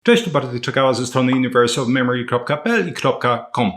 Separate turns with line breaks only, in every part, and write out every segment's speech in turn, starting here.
Cześć, tu Bartek Czekała ze strony universalmemory.pl i .com.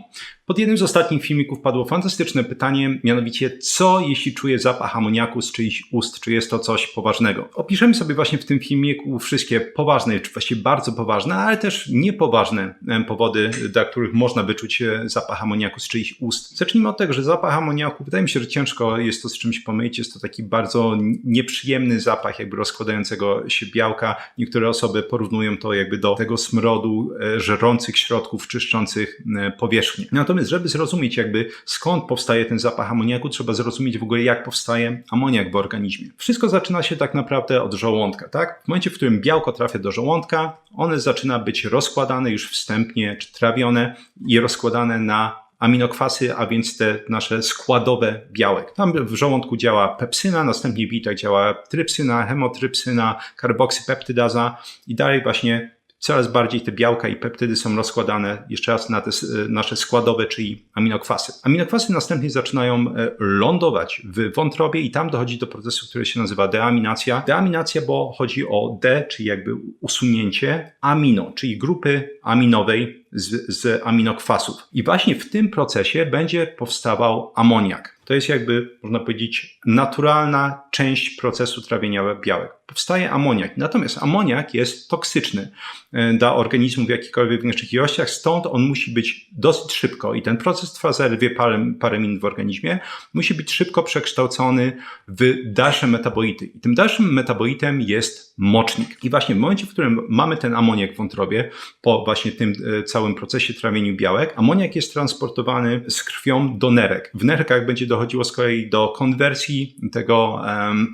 Pod jednym z ostatnich filmików padło fantastyczne pytanie, mianowicie co jeśli czuję zapach amoniaku z czyichś ust, czy jest to coś poważnego? Opiszemy sobie właśnie w tym filmiku wszystkie poważne, czy właściwie bardzo poważne, ale też niepoważne powody, dla których można wyczuć zapach amoniaku z czyichś ust. Zacznijmy od tego, że zapach amoniaku, wydaje mi się, że ciężko jest to z czymś pomylić, jest to taki bardzo nieprzyjemny zapach jakby rozkładającego się białka. Niektóre osoby porównują to jakby do tego smrodu żerących środków czyszczących powierzchnię. Natomiast, żeby zrozumieć jakby skąd powstaje ten zapach amoniaku, trzeba zrozumieć w ogóle jak powstaje amoniak w organizmie. Wszystko zaczyna się tak naprawdę od żołądka, tak? W momencie, w którym białko trafia do żołądka, one zaczyna być rozkładane już wstępnie, czy trawione i rozkładane na aminokwasy, a więc te nasze składowe białek. Tam w żołądku działa pepsyna, następnie w jelitach działa trypsyna, hemotrypsyna, karboksypeptydaza i dalej właśnie coraz bardziej te białka i peptydy są rozkładane jeszcze raz na te nasze składowe, czyli aminokwasy. Aminokwasy następnie zaczynają lądować w wątrobie i tam dochodzi do procesu, który się nazywa deaminacja. Deaminacja, bo chodzi o D, czyli jakby usunięcie amino, czyli grupy aminowej z aminokwasów. I właśnie w tym procesie będzie powstawał amoniak. To jest jakby, można powiedzieć, naturalna część procesu trawienia białek. Powstaje amoniak. Natomiast amoniak jest toksyczny dla organizmu w jakichkolwiek większych ilościach, stąd on musi być dosyć szybko i ten proces trwa zaledwie parę minut w organizmie, musi być szybko przekształcony w dalsze metabolity. I tym dalszym metabolitem jest mocznik. I właśnie w momencie, w którym mamy ten amoniak w wątrobie, po właśnie tym całym procesie trawienia białek, amoniak jest transportowany z krwią do nerek. W nerkach będzie dochodziło z kolei do konwersji tego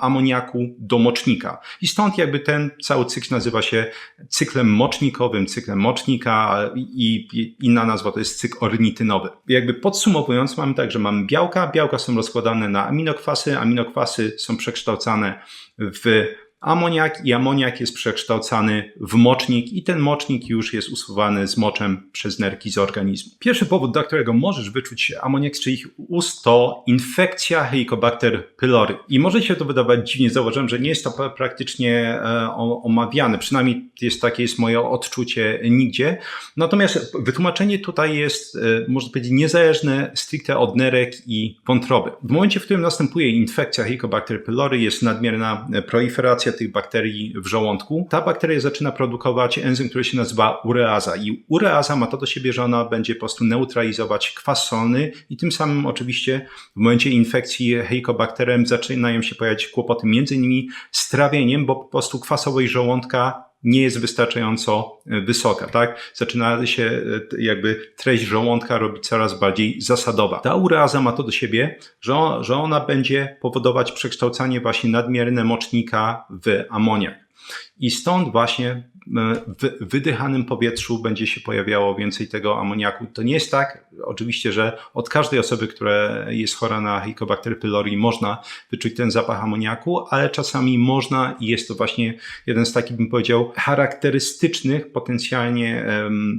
amoniaku do mocznika. I stąd jakby ten cały cykl nazywa się cyklem mocznikowym, cyklem mocznika i inna nazwa to jest cykl ornitynowy. Jakby podsumowując, mamy tak, że mamy białka są rozkładane na aminokwasy są przekształcane w amoniak i amoniak jest przekształcany w mocznik i ten mocznik już jest usuwany z moczem przez nerki z organizmu. Pierwszy powód, dla którego możesz wyczuć amoniak z czyichś ust, to infekcja Helicobacter pylori. I może się to wydawać dziwnie, zauważyłem, że nie jest to praktycznie omawiane, przynajmniej takie jest moje odczucie nigdzie. Natomiast wytłumaczenie tutaj jest, można powiedzieć, niezależne stricte od nerek i wątroby. W momencie, w którym następuje infekcja Helicobacter pylori, jest nadmierna proliferacja tych bakterii w żołądku. Ta bakteria zaczyna produkować enzym, który się nazywa ureaza i ureaza ma to do siebie, że ona będzie po prostu neutralizować kwas solny i tym samym oczywiście w momencie infekcji helicobacterem zaczynają się pojawiać kłopoty między innymi z trawieniem, bo po prostu kwasowość żołądka nie jest wystarczająco wysoka, tak? Zaczyna się jakby treść żołądka robić coraz bardziej zasadowa. Ta ureaza ma to do siebie, że ona będzie powodować przekształcanie właśnie nadmierne mocznika w amoniak. I stąd właśnie w wydychanym powietrzu będzie się pojawiało więcej tego amoniaku. To nie jest tak, oczywiście, że od każdej osoby, która jest chora na Helicobacter pylori można wyczuć ten zapach amoniaku, ale czasami można i jest to właśnie jeden z takich, bym powiedział, charakterystycznych potencjalnie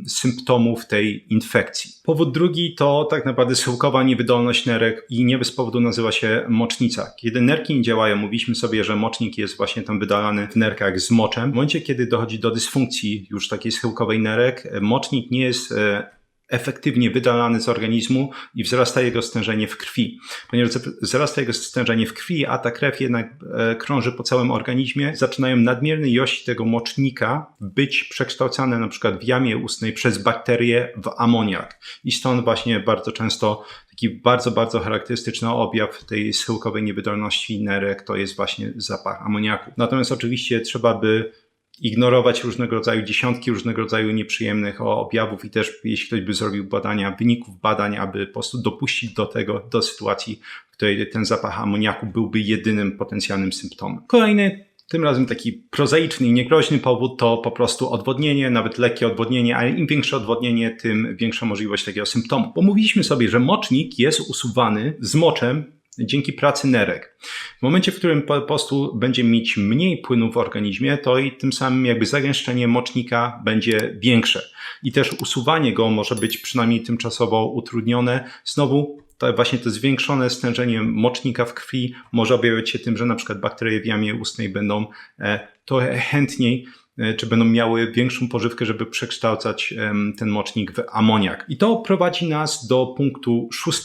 symptomów tej infekcji. Powód drugi to tak naprawdę schyłkowa niewydolność nerek i nie bez powodu nazywa się mocznica. Kiedy nerki nie działają, mówiliśmy sobie, że mocznik jest właśnie tam wydalany w nerkach z moczem. W momencie, kiedy dochodzi do dysfunkcji już takiej schyłkowej nerek, mocznik nie jest efektywnie wydalany z organizmu i wzrasta jego stężenie w krwi. Ponieważ wzrasta jego stężenie w krwi, a ta krew jednak krąży po całym organizmie, zaczynają nadmierne ilości tego mocznika być przekształcane na przykład w jamie ustnej przez bakterie w amoniak. I stąd właśnie bardzo często taki bardzo, bardzo charakterystyczny objaw tej schyłkowej niewydolności nerek to jest właśnie zapach amoniaku. Natomiast oczywiście trzeba by ignorować różnego rodzaju dziesiątki różnego rodzaju nieprzyjemnych objawów i też jeśli ktoś by zrobił badania, wyników badań, aby po prostu dopuścić do sytuacji, w której ten zapach amoniaku byłby jedynym potencjalnym symptomem. Kolejny, tym razem taki prozaiczny i niegroźny powód to po prostu odwodnienie, nawet lekkie odwodnienie, ale im większe odwodnienie, tym większa możliwość takiego symptomu. Bo mówiliśmy sobie, że mocznik jest usuwany z moczem dzięki pracy nerek. W momencie, w którym po prostu będzie mieć mniej płynu w organizmie, to i tym samym jakby zagęszczenie mocznika będzie większe. I też usuwanie go może być przynajmniej tymczasowo utrudnione. Znowu właśnie to zwiększone stężenie mocznika w krwi może objawiać się tym, że na przykład bakterie w jamie ustnej będą trochę chętniej czy będą miały większą pożywkę, żeby przekształcać ten mocznik w amoniak. I to prowadzi nas do punktu 6,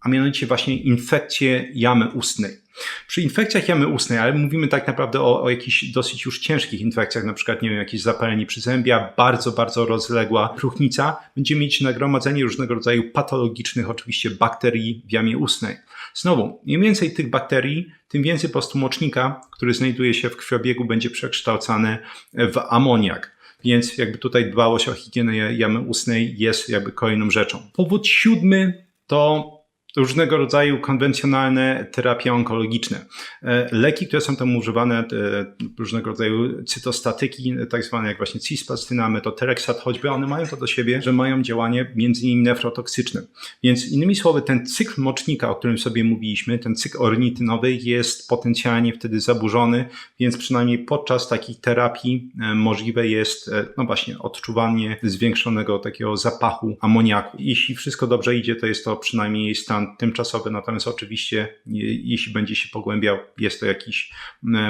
a mianowicie właśnie infekcje jamy ustnej. Przy infekcjach jamy ustnej, ale mówimy tak naprawdę o jakichś dosyć już ciężkich infekcjach, na przykład, nie wiem, jakieś zapalenie przyzębia, bardzo rozległa próchnica, będziemy mieć nagromadzenie różnego rodzaju patologicznych oczywiście bakterii w jamie ustnej. Znowu, im więcej tych bakterii, tym więcej po prostu mocznika, który znajduje się w krwiobiegu, będzie przekształcany w amoniak. Więc jakby tutaj dbałość o higienę jamy ustnej jest jakby kolejną rzeczą. Powód 7 to różnego rodzaju konwencjonalne terapie onkologiczne. Leki, które są tam używane, różnego rodzaju cytostatyki, tak zwane jak właśnie cisplatyna, metotrexat, choćby one mają to do siebie, że mają działanie między innymi nefrotoksyczne. Więc innymi słowy, ten cykl mocznika, o którym sobie mówiliśmy, ten cykl ornitynowy jest potencjalnie wtedy zaburzony, więc przynajmniej podczas takich terapii możliwe jest no właśnie odczuwanie zwiększonego takiego zapachu amoniaku. Jeśli wszystko dobrze idzie, to jest to przynajmniej stan tymczasowy, natomiast oczywiście jeśli będzie się pogłębiał, jest to jakiś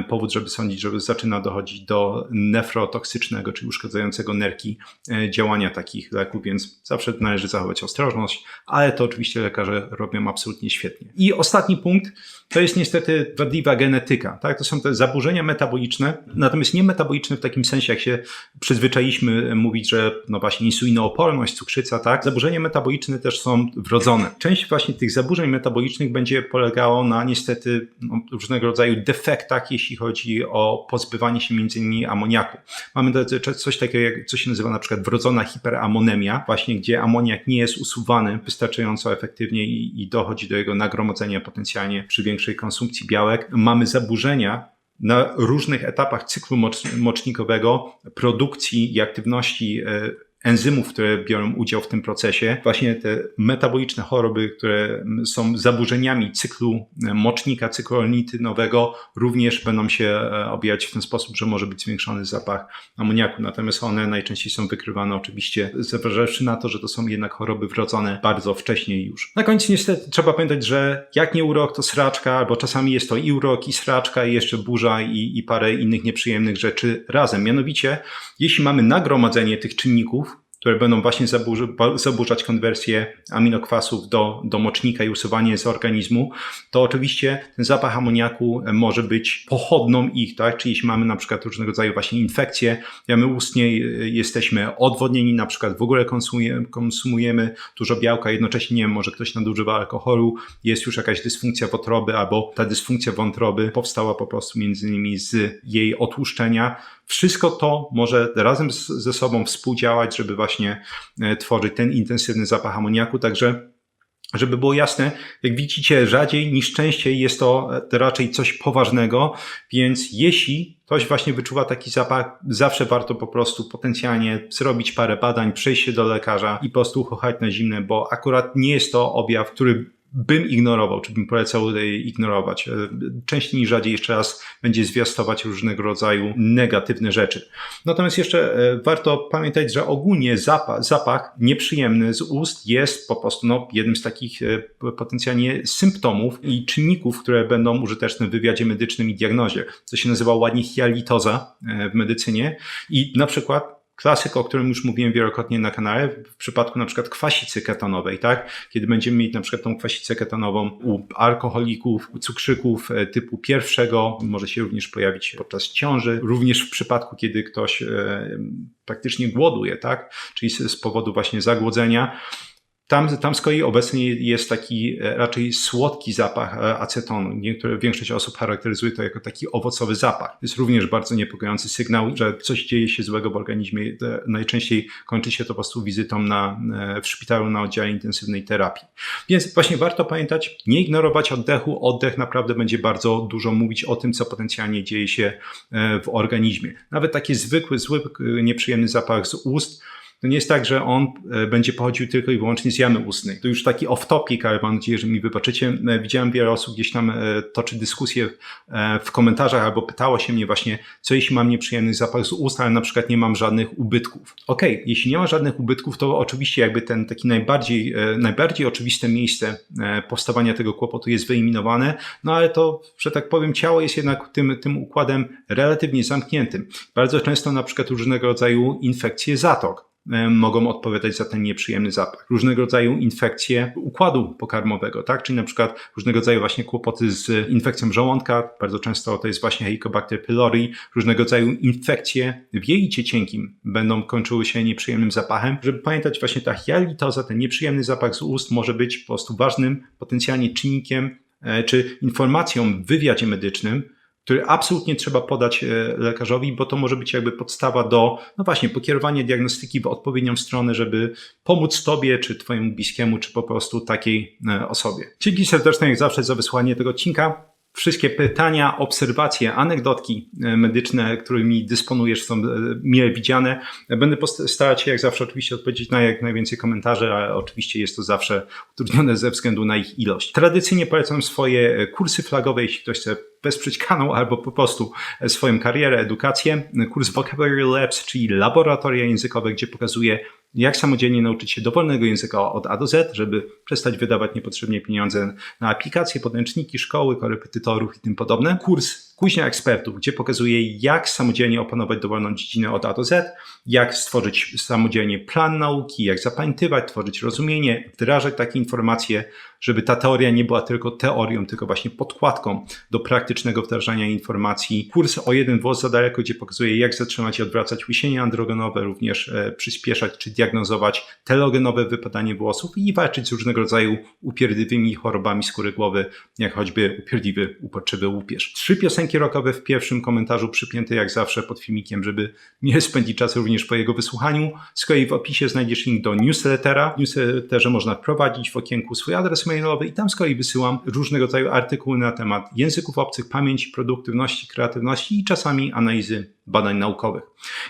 powód, żeby sądzić, że zaczyna dochodzić do nefrotoksycznego, czyli uszkadzającego nerki działania takich leków, więc zawsze należy zachować ostrożność, ale to oczywiście lekarze robią absolutnie świetnie. I ostatni punkt to jest niestety wadliwa genetyka. Tak? To są te zaburzenia metaboliczne, natomiast nie metaboliczne w takim sensie, jak się przyzwyczailiśmy mówić, że no właśnie insulinooporność, cukrzyca, tak? Zaburzenia metaboliczne też są wrodzone. Część właśnie tych zaburzeń metabolicznych będzie polegało na niestety różnego rodzaju defektach, jeśli chodzi o pozbywanie się m.in. amoniaku. Mamy coś takiego, co się nazywa na przykład wrodzona hiperamonemia, właśnie gdzie amoniak nie jest usuwany wystarczająco efektywnie i dochodzi do jego nagromadzenia potencjalnie przy większej konsumpcji białek. Mamy zaburzenia na różnych etapach cyklu mocznikowego, produkcji i aktywności enzymów, które biorą udział w tym procesie. Właśnie te metaboliczne choroby, które są zaburzeniami cyklu mocznika, cyklu ornitynowego, również będą się objawiać w ten sposób, że może być zwiększony zapach amoniaku. Natomiast one najczęściej są wykrywane oczywiście, zważywszy na to, że to są jednak choroby wrodzone bardzo wcześnie już. Na końcu niestety trzeba pamiętać, że jak nie urok, to sraczka, albo czasami jest to i urok, i sraczka, i jeszcze burza, i parę innych nieprzyjemnych rzeczy razem. Mianowicie, jeśli mamy nagromadzenie tych czynników, które będą właśnie zaburzać konwersję aminokwasów do mocznika i usuwanie z organizmu, to oczywiście ten zapach amoniaku może być pochodną ich, tak? Czyli jeśli mamy na przykład różnego rodzaju właśnie infekcje jamy ustnej, jesteśmy odwodnieni, na przykład w ogóle konsumujemy dużo białka, jednocześnie nie wiem, może ktoś nadużywa alkoholu, jest już jakaś dysfunkcja wątroby, albo ta dysfunkcja wątroby powstała po prostu między innymi z jej otłuszczenia. Wszystko to może razem ze sobą współdziałać, żeby właśnie tworzyć ten intensywny zapach amoniaku, także żeby było jasne, jak widzicie, rzadziej niż częściej jest to raczej coś poważnego, więc jeśli ktoś właśnie wyczuwa taki zapach, zawsze warto po prostu potencjalnie zrobić parę badań, przejść się do lekarza i po prostu uchochać na zimne, bo akurat nie jest to objaw, który bym ignorował, czy bym polecał ignorować. Częściej niż rzadziej jeszcze raz będzie zwiastować różnego rodzaju negatywne rzeczy. Natomiast jeszcze warto pamiętać, że ogólnie zapach nieprzyjemny z ust jest po prostu jednym z takich potencjalnie symptomów i czynników, które będą użyteczne w wywiadzie medycznym i diagnozie. To się nazywa ładnie hialitoza w medycynie i na przykład klasyk, o którym już mówiłem wielokrotnie na kanale, w przypadku na przykład kwasicy ketonowej, tak? Kiedy będziemy mieć na przykład tą kwasicę ketonową u alkoholików, u cukrzyków typu pierwszego, może się również pojawić podczas ciąży, również w przypadku, kiedy ktoś praktycznie głoduje, tak? Czyli z powodu właśnie zagłodzenia. Tam z kolei obecnie jest taki raczej słodki zapach acetonu. Większość osób charakteryzuje to jako taki owocowy zapach. To jest również bardzo niepokojący sygnał, że coś dzieje się złego w organizmie. Najczęściej kończy się to po prostu wizytą w szpitalu na oddziale intensywnej terapii. Więc właśnie warto pamiętać, nie ignorować oddechu. Oddech naprawdę będzie bardzo dużo mówić o tym, co potencjalnie dzieje się w organizmie. Nawet taki zwykły, nieprzyjemny zapach z ust to nie jest tak, że on będzie pochodził tylko i wyłącznie z jamy ustnej. To już taki off-topic, ale mam nadzieję, że mi wybaczycie. Widziałem wiele osób gdzieś tam toczy dyskusję w komentarzach albo pytało się mnie właśnie, co jeśli mam nieprzyjemny zapach z ust, ale na przykład nie mam żadnych ubytków. Okej, jeśli nie ma żadnych ubytków, to oczywiście jakby ten taki najbardziej oczywiste miejsce powstawania tego kłopotu jest wyeliminowane, no ale to, że tak powiem, ciało jest jednak tym układem relatywnie zamkniętym. Bardzo często na przykład różnego rodzaju infekcje zatok mogą odpowiadać za ten nieprzyjemny zapach. Różnego rodzaju infekcje układu pokarmowego, tak? Czyli na przykład różnego rodzaju właśnie kłopoty z infekcją żołądka, bardzo często to jest właśnie Helicobacter pylori, różnego rodzaju infekcje w jelicie cienkim będą kończyły się nieprzyjemnym zapachem. Żeby pamiętać, właśnie ta hialitoza, ten nieprzyjemny zapach z ust może być po prostu ważnym potencjalnie czynnikiem czy informacją w wywiadzie medycznym, który absolutnie trzeba podać lekarzowi, bo to może być jakby podstawa do, no właśnie, pokierowania diagnostyki w odpowiednią stronę, żeby pomóc tobie, czy twojemu bliskiemu, czy po prostu takiej osobie. Dzięki serdeczne jak zawsze za wysłanie tego odcinka. Wszystkie pytania, obserwacje, anegdotki medyczne, którymi dysponujesz, są mile widziane. Będę starać się jak zawsze oczywiście odpowiedzieć na jak najwięcej komentarzy, ale oczywiście jest to zawsze utrudnione ze względu na ich ilość. Tradycyjnie polecam swoje kursy flagowe, jeśli ktoś chce wesprzeć kanał albo po prostu swoją karierę, edukację. Kurs Vocabulary Labs, czyli laboratoria językowe, gdzie pokazuję, jak samodzielnie nauczyć się dowolnego języka od A do Z, żeby przestać wydawać niepotrzebnie pieniądze na aplikacje, podręczniki, szkoły, korepetytorów i tym podobne. Kurs Kuźnia Ekspertów, gdzie pokazuję, jak samodzielnie opanować dowolną dziedzinę od A do Z, jak stworzyć samodzielnie plan nauki, jak zapamiętywać, tworzyć rozumienie, wdrażać takie informacje, żeby ta teoria nie była tylko teorią, tylko właśnie podkładką do praktycznego wdrażania informacji. Kurs O jeden włos za daleko, gdzie pokazuję, jak zatrzymać i odwracać łysienia androgenowe, również przyspieszać czy diagnozować telogenowe wypadanie włosów i walczyć z różnego rodzaju upierdliwymi chorobami skóry głowy, jak choćby upierdliwy, uporczywy łupież. 3 piosenki rockowe w pierwszym komentarzu przypięte jak zawsze pod filmikiem, żeby nie spędzić czasu również po jego wysłuchaniu. Z kolei w opisie znajdziesz link do newslettera. W newsletterze można wprowadzić w okienku swój adres mailowy i tam z kolei wysyłam różnego rodzaju artykuły na temat języków obcych, pamięci, produktywności, kreatywności i czasami analizy badań naukowych.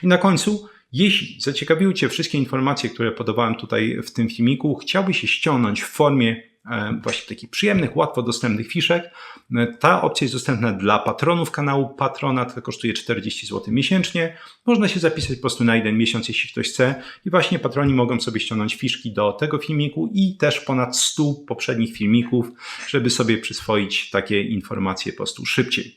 I na końcu, jeśli zaciekawiły Cię wszystkie informacje, które podawałem tutaj w tym filmiku, chciałbyś się ściągnąć w formie właśnie takich przyjemnych, łatwo dostępnych fiszek. Ta opcja jest dostępna dla patronów kanału Patrona, to kosztuje 40 zł miesięcznie. Można się zapisać po prostu na 1 miesiąc, jeśli ktoś chce. I właśnie patroni mogą sobie ściągnąć fiszki do tego filmiku i też ponad 100 poprzednich filmików, żeby sobie przyswoić takie informacje po prostu szybciej.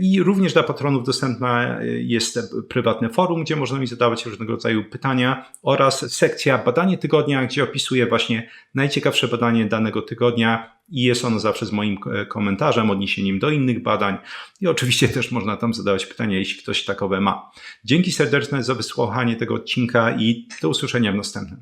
I również dla patronów dostępna jest prywatne forum, gdzie można mi zadawać różnego rodzaju pytania oraz sekcja Badanie Tygodnia, gdzie opisuję właśnie najciekawsze badanie danego tygodnia i jest ono zawsze z moim komentarzem, odniesieniem do innych badań i oczywiście też można tam zadawać pytania, jeśli ktoś takowe ma. Dzięki serdeczne za wysłuchanie tego odcinka i do usłyszenia w następnym.